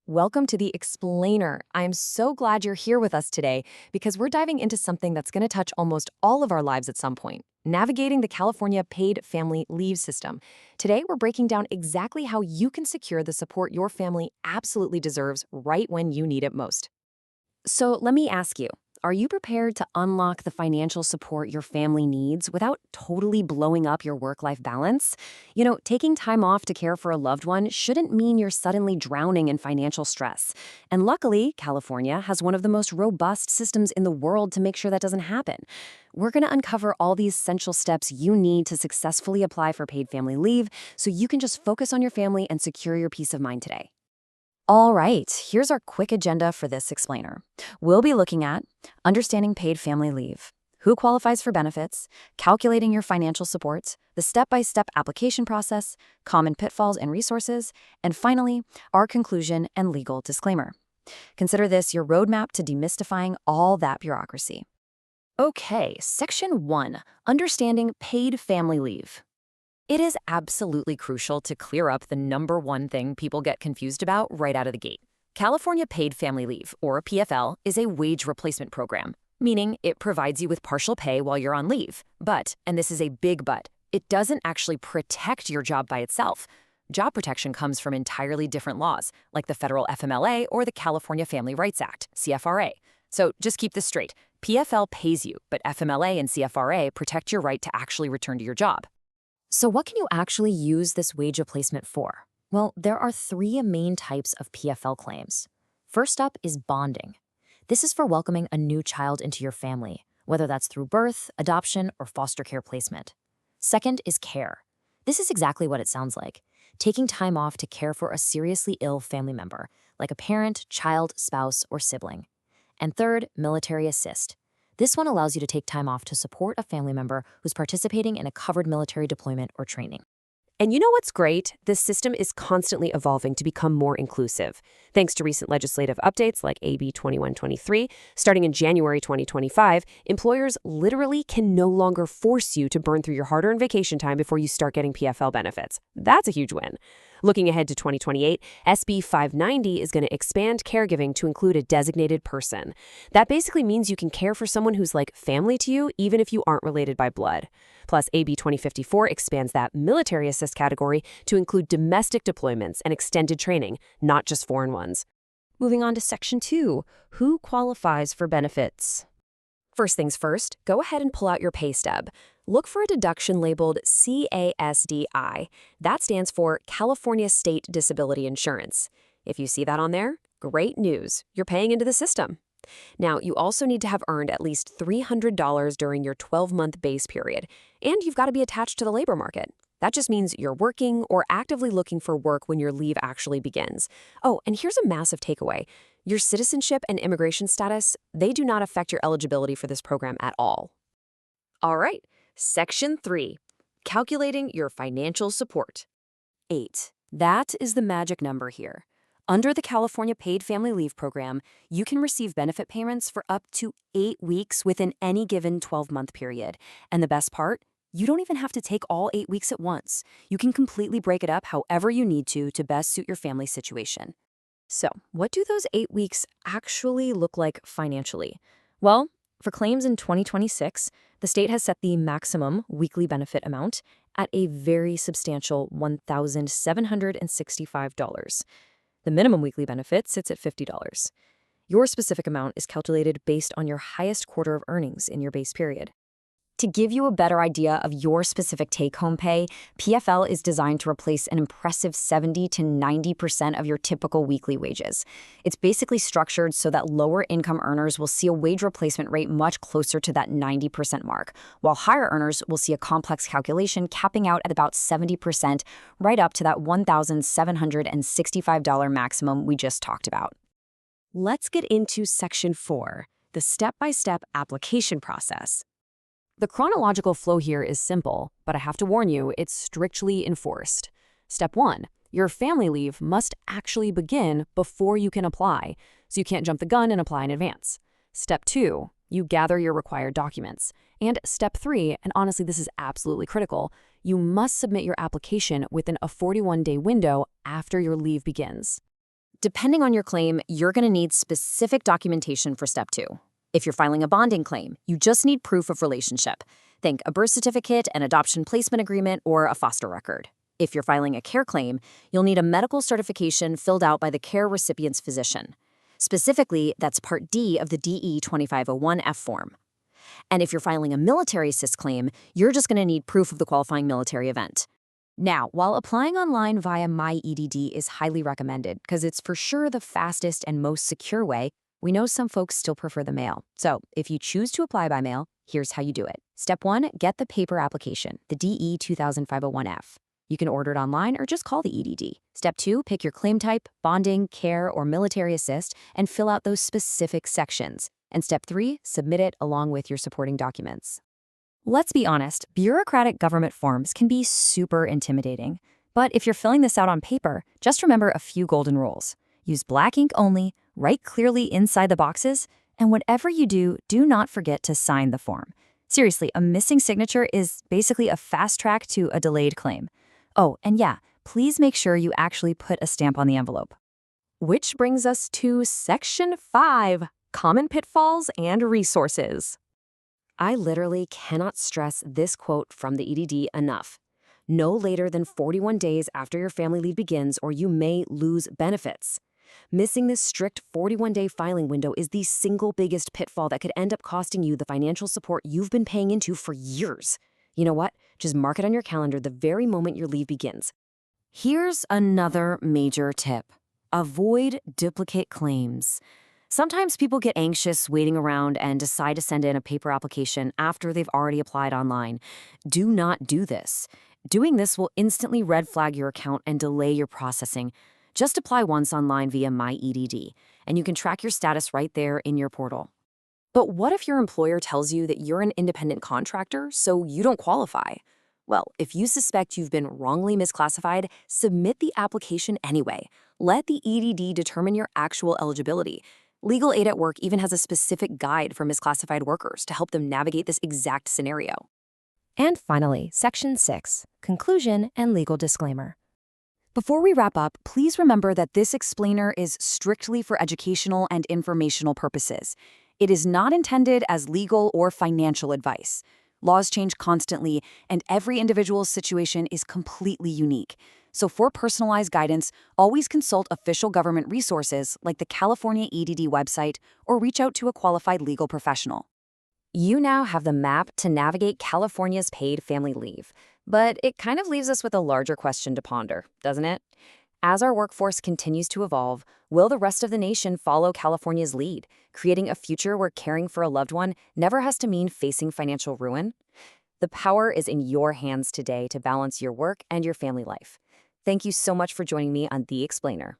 Welcome to the Explainer. I'm so glad you're here with us today because we're diving into something that's going to touch almost all of our lives at some point, navigating the California paid family leave system. Today, we're breaking down exactly how you can secure the support your family absolutely deserves right when you need it most. So let me ask you, are you prepared to unlock the financial support your family needs without totally blowing up your work-life balance? Taking time off to care for a loved one shouldn't mean you're suddenly drowning in financial stress. And luckily, California has one of the most robust systems in the world to make sure that doesn't happen. We're going to uncover all these essential steps you need to successfully apply for paid family leave so you can just focus on your family and secure your peace of mind today. All right, here's our quick agenda for this explainer. We'll be looking at understanding paid family leave, who qualifies for benefits, calculating your financial support, the step-by-step application process, common pitfalls and resources, and finally, our conclusion and legal disclaimer. Consider this your roadmap to demystifying all that bureaucracy. Okay, Section 1, Understanding Paid Family Leave. It is absolutely crucial to clear up the number one thing people get confused about right out of the gate. California Paid Family Leave, or PFL, is a wage replacement program, meaning it provides you with partial pay while you're on leave. But, and this is a big but, it doesn't actually protect your job by itself. Job protection comes from entirely different laws, like the federal FMLA or the California Family Rights Act, CFRA. So just keep this straight. PFL pays you, but FMLA and CFRA protect your right to actually return to your job. So what can you actually use this wage replacement for? Well, there are three main types of PFL claims. First up is bonding. This is for welcoming a new child into your family, whether that's through birth, adoption, or foster care placement. Second is care. This is exactly what it sounds like, taking time off to care for a seriously ill family member, like a parent, child, spouse, or sibling. And third, military assist. This one allows you to take time off to support a family member who's participating in a covered military deployment or training. And you know what's great? This system is constantly evolving to become more inclusive. Thanks to recent legislative updates like AB 2123, starting in January 2025, employers literally can no longer force you to burn through your hard-earned vacation time before you start getting PFL benefits. That's a huge win. Looking ahead to 2028, SB 590 is going to expand caregiving to include a designated person. That basically means you can care for someone who's like family to you, even if you aren't related by blood. Plus, AB 2054 expands that military assist category to include domestic deployments and extended training, not just foreign ones. Moving on to Section 2, who qualifies for benefits? First things first, go ahead and pull out your pay stub. Look for a deduction labeled CASDI. That stands for California State Disability Insurance. If you see that on there, great news. You're paying into the system. Now, you also need to have earned at least $300 during your 12-month base period, and you've got to be attached to the labor market. That just means you're working or actively looking for work when your leave actually begins. Oh, and here's a massive takeaway. Your citizenship and immigration status, they do not affect your eligibility for this program at all. All right, Section 3, calculating your financial support. 8. That is the magic number here. Under the California Paid Family Leave Program, you can receive benefit payments for up to 8 weeks within any given 12-month period. And the best part? You don't even have to take all 8 weeks at once. You can completely break it up however you need to best suit your family situation. So, what do those 8 weeks actually look like financially? Well, for claims in 2026, the state has set the maximum weekly benefit amount at a very substantial $1,765. The minimum weekly benefit sits at $50. Your specific amount is calculated based on your highest quarter of earnings in your base period. To give you a better idea of your specific take-home pay, PFL is designed to replace an impressive 70 to 90% of your typical weekly wages. It's basically structured so that lower-income earners will see a wage replacement rate much closer to that 90% mark, while higher earners will see a complex calculation capping out at about 70%, right up to that $1,765 maximum we just talked about. Let's get into Section 4, the step-by-step application process. The chronological flow here is simple, but I have to warn you, it's strictly enforced. Step 1, your family leave must actually begin before you can apply, so you can't jump the gun and apply in advance. Step 2, you gather your required documents. And Step 3, and honestly this is absolutely critical, you must submit your application within a 41-day window after your leave begins. Depending on your claim, you're going to need specific documentation for step 2. If you're filing a bonding claim, you just need proof of relationship. Think a birth certificate, an adoption placement agreement, or a foster record. If you're filing a care claim, you'll need a medical certification filled out by the care recipient's physician. Specifically, that's Part D of the DE 2501F form. And if you're filing a military assist claim, you're just going to need proof of the qualifying military event. Now, while applying online via MyEDD is highly recommended because it's for sure the fastest and most secure way, we know some folks still prefer the mail. So if you choose to apply by mail, here's how you do it. Step 1, get the paper application, the DE 2501F. You can order it online or just call the EDD. Step 2, pick your claim type, bonding, care, or military assist, and fill out those specific sections. And step 3, submit it along with your supporting documents. Let's be honest, bureaucratic government forms can be super intimidating. But if you're filling this out on paper, just remember a few golden rules. Use black ink only, write clearly inside the boxes, and whatever you do, do not forget to sign the form. Seriously, a missing signature is basically a fast track to a delayed claim. Oh, and yeah, please make sure you actually put a stamp on the envelope. Which brings us to Section 5, Common Pitfalls and Resources. I literally cannot stress this quote from the EDD enough. No later than 41 days after your family leave begins, or you may lose benefits. Missing this strict 41-day filing window is the single biggest pitfall that could end up costing you the financial support you've been paying into for years. You know what? Just mark it on your calendar the very moment your leave begins. Here's another major tip. Avoid duplicate claims. Sometimes people get anxious waiting around and decide to send in a paper application after they've already applied online. Do not do this. Doing this will instantly red flag your account and delay your processing. Just apply once online via MyEDD, and you can track your status right there in your portal. But what if your employer tells you that you're an independent contractor, so you don't qualify? Well, if you suspect you've been wrongly misclassified, submit the application anyway. Let the EDD determine your actual eligibility. Legal Aid at Work even has a specific guide for misclassified workers to help them navigate this exact scenario. And finally, Section 6, Conclusion and Legal Disclaimer. Before we wrap up, please remember that this explainer is strictly for educational and informational purposes. It is not intended as legal or financial advice. Laws change constantly, and every individual's situation is completely unique. So for personalized guidance, always consult official government resources like the California EDD website or reach out to a qualified legal professional. You now have the map to navigate California's paid family leave, but it kind of leaves us with a larger question to ponder, doesn't it? As our workforce continues to evolve, will the rest of the nation follow California's lead, creating a future where caring for a loved one never has to mean facing financial ruin? The power is in your hands today to balance your work and your family life. Thank you so much for joining me on The Explainer.